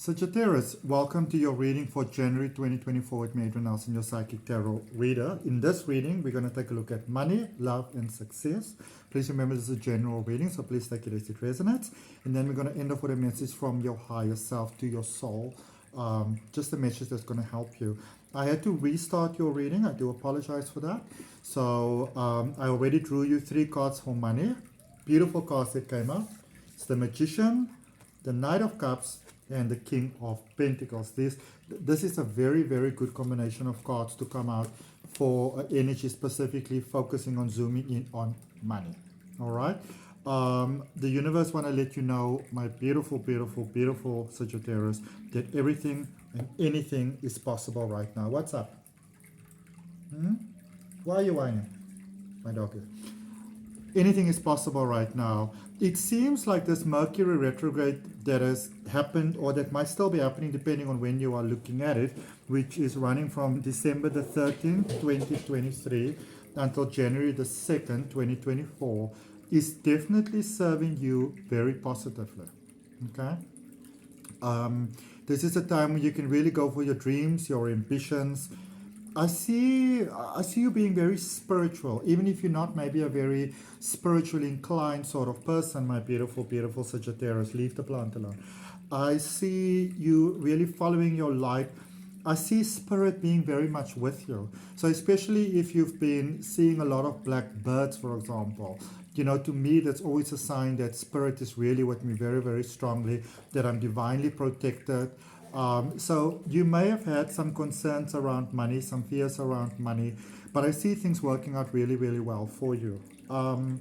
Sagittarius, welcome to your reading for January 2024 with me, Adrian Nelson, your psychic tarot reader. In this reading, we're going to take a look at money, love, and success. Please remember this is a general reading, so please take it as it resonates. And then we're going to end off with a message from your higher self to your soul. Just a message that's going to help you. I had to restart your reading. I do apologize for that. So I already drew you 3 cards for money. Beautiful cards that came out. It's the Magician, the Knight of Cups, and the King of Pentacles. This is a very, very good combination of cards to come out for energy, specifically focusing on zooming in on money. All right. The universe want to let you know, my beautiful, beautiful, beautiful Sagittarius, that everything and anything is possible right now. What's up? Why are you whining? My dog is. Anything is possible right now. It seems like this Mercury retrograde that has happened, or that might still be happening depending on when you are looking at it, which is running from December the 13th, 2023 until January the 2nd, 2024, is definitely serving you very positively. Okay? This is a time when you can really go for your dreams, your ambitions. I see you being very spiritual, even if you're not maybe a very spiritually inclined sort of person, my beautiful, beautiful Sagittarius. Leave the plant alone. I see you really following your light. I see spirit being very much with you. So especially if you've been seeing a lot of black birds, for example, you know, to me, that's always a sign that spirit is really with me very, very strongly, that I'm divinely protected. So you may have had some concerns around money, some fears around money, but I see things working out really, really well for you. I'm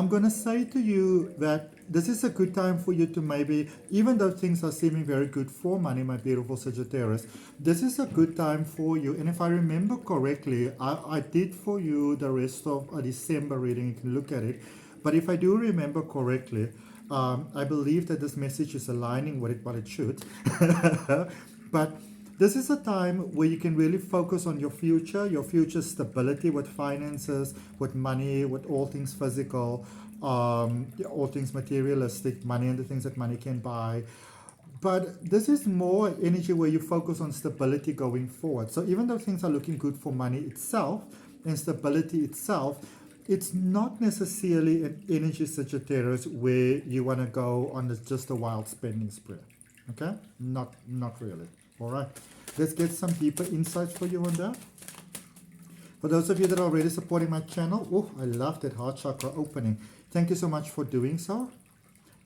going to say to you that this is a good time for you to maybe, even though things are seeming very good for money, my beautiful Sagittarius, this is a good time for you. And if I remember correctly, I did for you the rest of a December reading. You can look at it. But if I do remember correctly, I believe that this message is aligning with what it should. But this is a time where you can really focus on your future stability with finances, with money, with all things physical, all things materialistic, money and the things that money can buy. But this is more energy where you focus on stability going forward. So even though things are looking good for money itself and stability itself, it's not necessarily an energy, Sagittarius, where you want to go on just a wild spending spree. Okay? Not really. All right. Let's get some deeper insights for you on that. For those of you that are already supporting my channel, oh, I love that heart chakra opening. Thank you so much for doing so.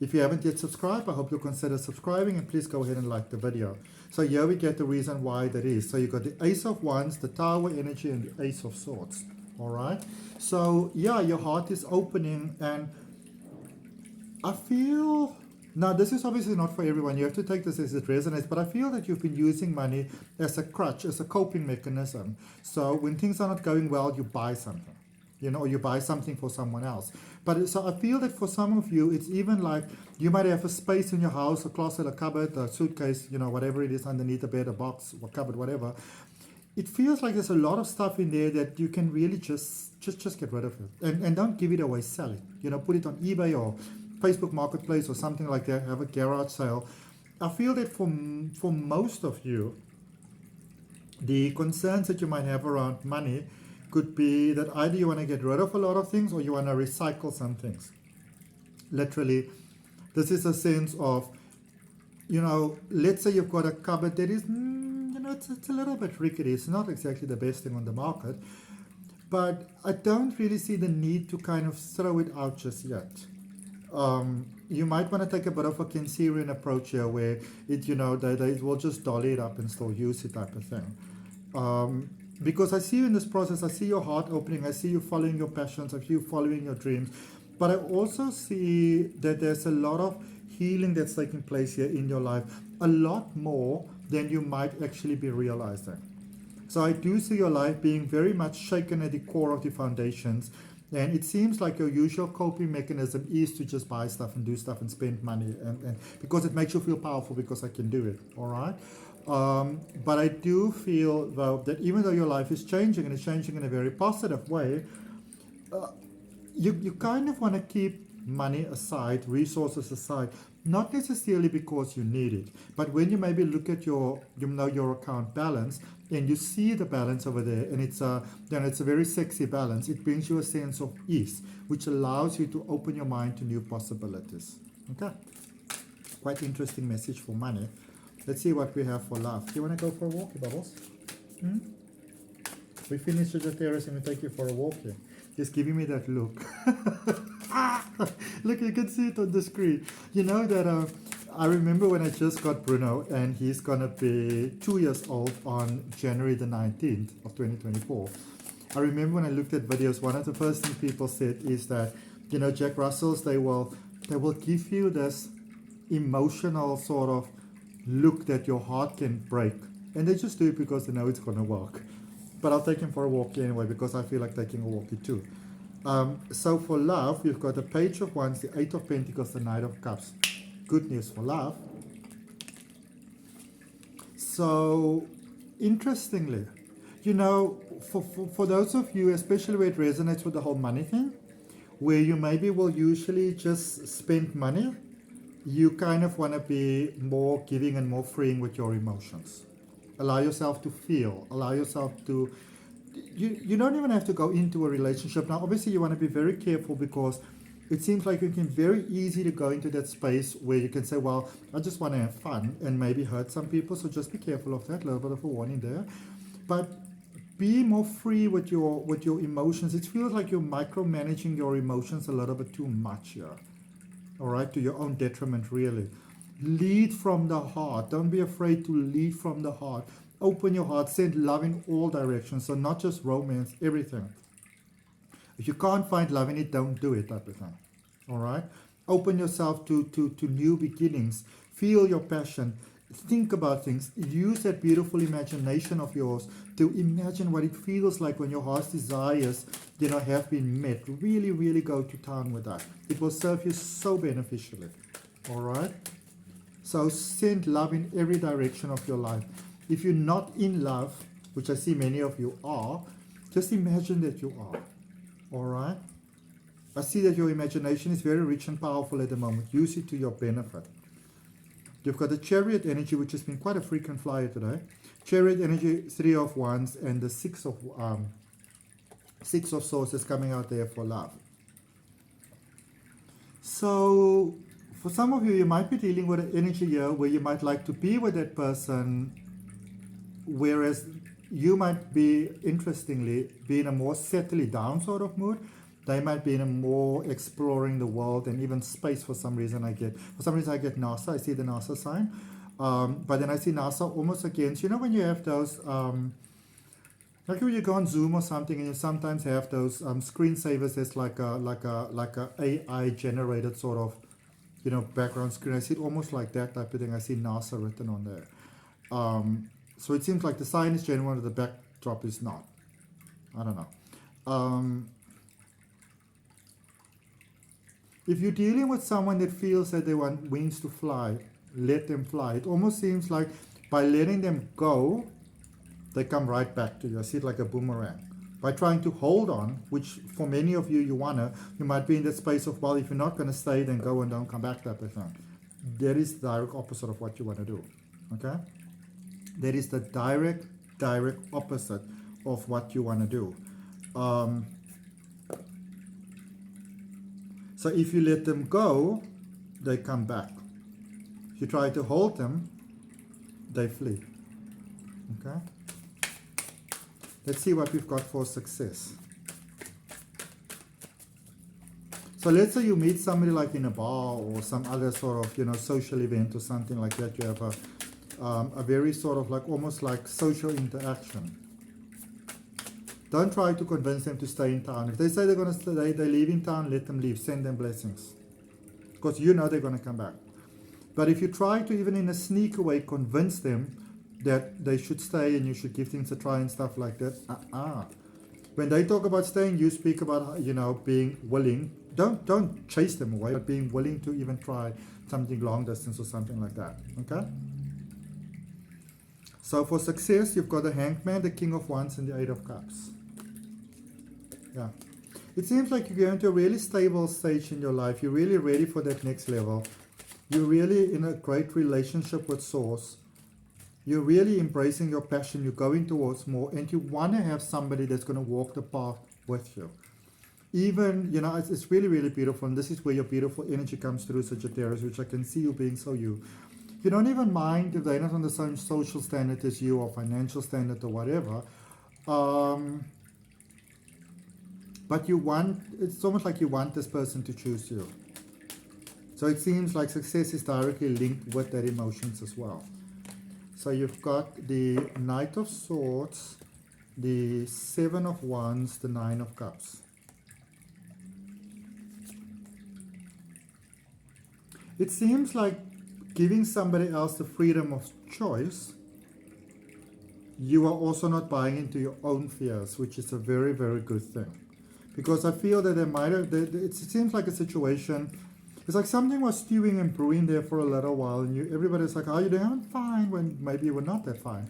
If you haven't yet subscribed, I hope you'll consider subscribing, and please go ahead and like the video. So here we get the reason why that is. So you got the Ace of Wands, the Tower energy, and the Ace of Swords. All right. So yeah, your heart is opening, and I feel, now this is obviously not for everyone. You have to take this as it resonates, but I feel that you've been using money as a crutch, as a coping mechanism. So when things are not going well, you buy something, you know, or you buy something for someone else. But so I feel that for some of you, it's even like you might have a space in your house, a closet, a cupboard, a suitcase, you know, whatever it is underneath a bed, a box, or cupboard, whatever. It feels like there's a lot of stuff in there that you can really just get rid of it. And don't give it away, sell it. You know, put it on eBay or Facebook Marketplace or something like that, have a garage sale. I feel that for most of you, the concerns that you might have around money could be that either you want to get rid of a lot of things or you want to recycle some things. Literally, this is a sense of, you know, let's say you've got a cupboard that is, it's a little bit rickety. It's not exactly the best thing on the market, but I don't really see the need to kind of throw it out just yet. You might want to take a bit of a Cancerian approach here, where it, you know, they will just dolly it up and still use it, type of thing. Because I see you in this process, I see your heart opening, I see you following your passions, I see you following your dreams, but I also see that there's a lot of healing that's taking place here in your life, a lot more than you might actually be realizing. So I do see your life being very much shaken at the core of the foundations, and it seems like your usual coping mechanism is to just buy stuff and do stuff and spend money, and because it makes you feel powerful, because I can do it. All right. But I do feel, though, that even though your life is changing, and it's changing in a very positive way, you kind of want to keep money aside, resources aside, not necessarily because you need it, but when you maybe look at your, your account balance, and you see the balance over there, and it's a, it's a very sexy balance, it brings you a sense of ease, which allows you to open your mind to new possibilities. Okay, quite interesting message for money. Let's see what we have for love. Do you want to go for a walk, Bubbles? We finished Sagittarius and we take you for a walk here. Just giving me that look. Look, you can see it on the screen. You know that I remember when I just got Bruno, and he's going to be 2 years old on January the 19th of 2024. I remember when I looked at videos, one of the first things people said is that, you know, Jack Russells, they will give you this emotional sort of look that your heart can break. And they just do it because they know it's going to work. But I'll take him for a walk anyway, because I feel like taking a walkie too. So for love, we've got the Page of Wands, the Eight of Pentacles, the Knight of Cups. Good news for love. So, interestingly, you know, for those of you, especially where it resonates with the whole money thing, where you maybe will usually just spend money, you kind of want to be more giving and more freeing with your emotions. Allow yourself to feel, allow yourself to, you don't even have to go into a relationship. Now, obviously, you want to be very careful, because it seems like you can very easy to go into that space where you can say, well, I just want to have fun, and maybe hurt some people. So just be careful of that, a little bit of a warning there. But be more free with your emotions. It feels like you're micromanaging your emotions a little bit too much here. All right, to your own detriment, really. Lead from the heart. Don't be afraid to lead from the heart. Open your heart. Send love in all directions. So not just romance, everything. If you can't find love in it, don't do it, type of thing. All right? Open yourself to new beginnings. Feel your passion. Think about things. Use that beautiful imagination of yours to imagine what it feels like when your heart's desires, you know, have been met. Really, really go to town with that. It will serve you so beneficially. All right? So send love in every direction of your life. If you're not in love, which I see many of you are, just imagine that you are. All right? I see that your imagination is very rich and powerful at the moment. Use it to your benefit. You've got the Chariot energy, which has been quite a frequent flyer today. Chariot energy, Three of Wands, and the Six of Swords is coming out there for love. So, for some of you, you might be dealing with an energy here where you might like to be with that person, whereas you might be, interestingly, be in a more settling down sort of mood. They might be in a more exploring the world and even space. For some reason I get NASA. I see the NASA sign. But then I see NASA almost against, you know, when you have those, like when you go on Zoom or something, and you sometimes have those screensavers that's like a AI generated sort of, you know, background screen. I see it almost like that type of thing. I see NASA written on there. So it seems like the sign is genuine, but the backdrop is not. I don't know. If you're dealing with someone that feels that they want wings to fly, let them fly. It almost seems like by letting them go, they come right back to you. I see it like a boomerang. By trying to hold on, which for many of you, you might be in that space of, well, if you're not going to stay, then go and don't come back type of thing. That is the direct opposite of what you want to do. Okay? That is the direct opposite of what you want to do. So if you let them go, they come back. If you try to hold them, they flee. Okay? Let's see what we've got for success. So let's say you meet somebody like in a bar or some other sort of, you know, social event or something like that. You have a very sort of like almost like social interaction. Don't try to convince them to stay in town. If they say they're going to stay, they leave in town, let them leave. Send them blessings. Because you know they're going to come back. But if you try to, even in a sneaky way, convince them that they should stay and you should give things a try and stuff like that, when they talk about staying, you speak about, you know, being willing. Don't chase them away, but being willing to even try something long distance or something like that. Okay? So for success, you've got the Hanged Man, the King of Wands, and the Eight of Cups. Yeah. It seems like you're going to a really stable stage in your life. You're really ready for that next level. You're really in a great relationship with Source. You're really embracing your passion. You're going towards more. And you want to have somebody that's going to walk the path with you. Even, you know, it's really, really beautiful. And this is where your beautiful energy comes through, Sagittarius, which I can see you being so you. You don't even mind if they're not on the same social standard as you or financial standard or whatever. But you want, it's almost like you want this person to choose you. So it seems like success is directly linked with their emotions as well. So you've got the Knight of Swords, the Seven of Wands, the Nine of Cups. It seems like giving somebody else the freedom of choice, you are also not buying into your own fears, which is a very, very good thing. Because I feel that there might have, it seems like a situation, it's like something was stewing and brewing there for a little while, and everybody's like, "Are you doing?" "I'm fine," when maybe you were not that fine.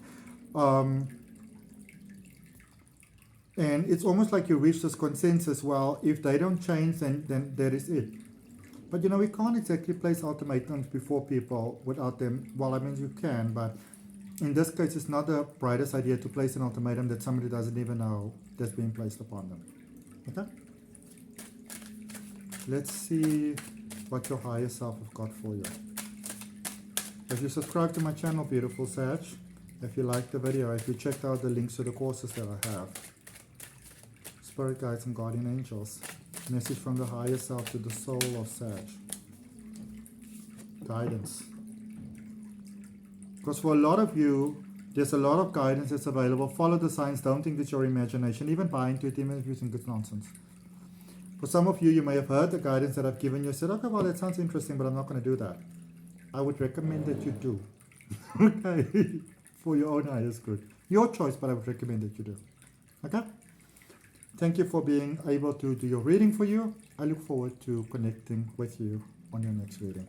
And it's almost like you reach this consensus, well, if they don't change, then that is it. But you know, we can't exactly place ultimatums before people without them, well, I mean, you can, but in this case, it's not the brightest idea to place an ultimatum that somebody doesn't even know that's being placed upon them. Okay? Let's see what your higher self have got for you. If you subscribe to my channel, beautiful Sag, if you liked the video, if you checked out the links to the courses that I have, Spirit Guides and Guardian Angels, message from the higher self to the soul of Sag, guidance. Because for a lot of you, there's a lot of guidance that's available. Follow the signs. Don't think it's your imagination. Even buy into it, even if you think it's nonsense. For some of you, you may have heard the guidance that I've given you. Said, okay, well, that sounds interesting, but I'm not going to do that. I would recommend that you do. Okay? For your own highest good. Your choice, but I would recommend that you do. Okay? Thank you for being able to do your reading for you. I look forward to connecting with you on your next reading.